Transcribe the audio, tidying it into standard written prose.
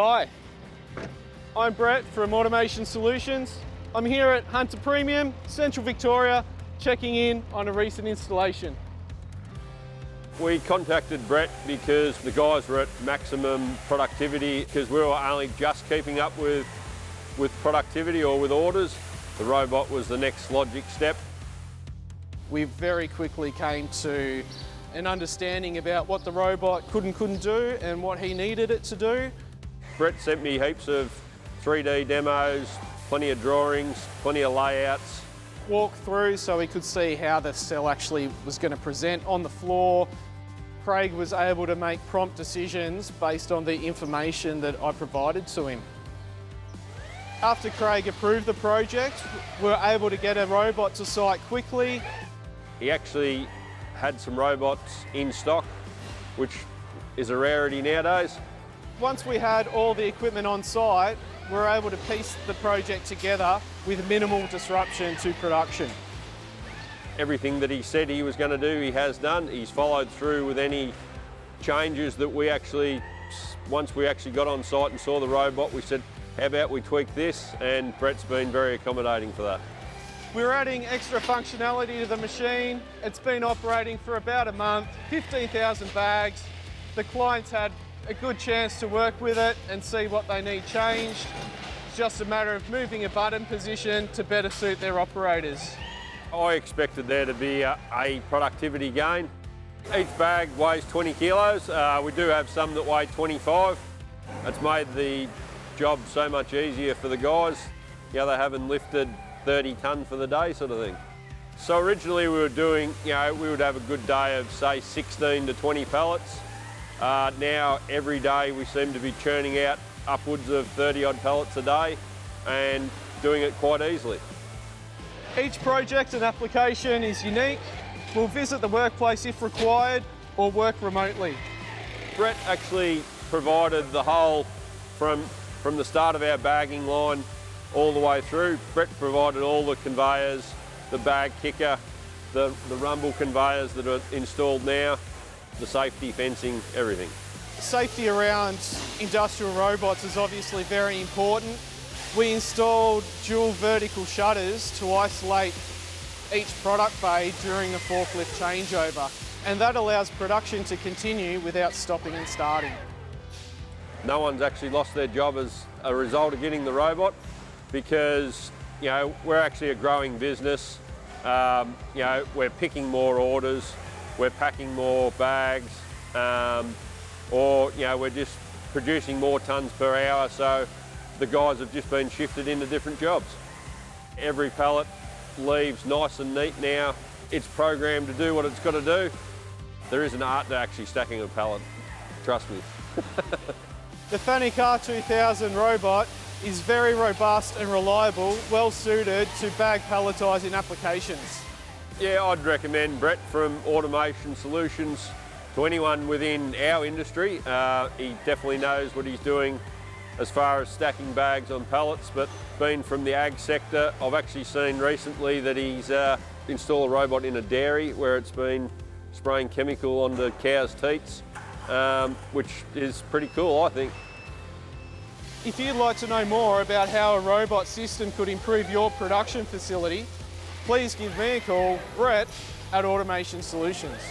Hi, I'm Brett from Automation Solutions. I'm here at Hunter Premium, Central Victoria, checking in on a recent installation. We contacted Brett because the guys were at maximum productivity because we were only just keeping up with productivity or with orders. The robot was the next logic step. We very quickly came to an understanding about what the robot could and couldn't do and what he needed it to do. Brett sent me heaps of 3D demos, plenty of drawings, plenty of layouts. Walk through so we could see how the cell actually was going to present on the floor. Craig was able to make prompt decisions based on the information that I provided to him. After Craig approved the project, we were able to get a robot to site quickly. He actually had some robots in stock, which is a rarity nowadays. Once we had all the equipment on site, we were able to piece the project together with minimal disruption to production. Everything that he said he was going to do, he has done. He's followed through with any changes that once we actually got on site and saw the robot, we said, how about we tweak this? And Brett's been very accommodating for that. We're adding extra functionality to the machine. It's been operating for about a month, 15,000 bags. The clients had a good chance to work with it and see what they need changed. It's just a matter of moving a button position to better suit their operators. I expected there to be a productivity gain. Each bag weighs 20 kilos. We do have some that weigh 25. It's made the job so much easier for the guys. You know, they haven't lifted 30 tonne for the day sort of thing. So originally we were doing, we would have a good day of say 16 to 20 pallets. Now every day we seem to be churning out upwards of 30 odd pallets a day and doing it quite easily. Each project and application is unique. We'll visit the workplace if required or work remotely. Brett actually provided the whole, from the start of our bagging line all the way through. Brett provided all the conveyors, the bag kicker, the rumble conveyors that are installed now, the safety, fencing, everything. Safety around industrial robots is obviously very important. We installed dual vertical shutters to isolate each product bay during the forklift changeover, and that allows production to continue without stopping and starting. No one's actually lost their job as a result of getting the robot because we're actually a growing business. We're picking more orders, we're packing more bags, or we're just producing more tonnes per hour, so the guys have just been shifted into different jobs. Every pallet leaves nice and neat now. It's programmed to do what it's got to do. There is an art to actually stacking a pallet, trust me. The FANUC R2000 robot is very robust and reliable, well suited to bag palletising applications. Yeah, I'd recommend Brett from Automation Solutions to anyone within our industry. He definitely knows what he's doing as far as stacking bags on pallets, but being from the ag sector, I've actually seen recently that he's installed a robot in a dairy where it's been spraying chemical onto cows' teats, which is pretty cool, I think. If you'd like to know more about how a robot system could improve your production facility, please give me a call, Brett, at Automation Solutions.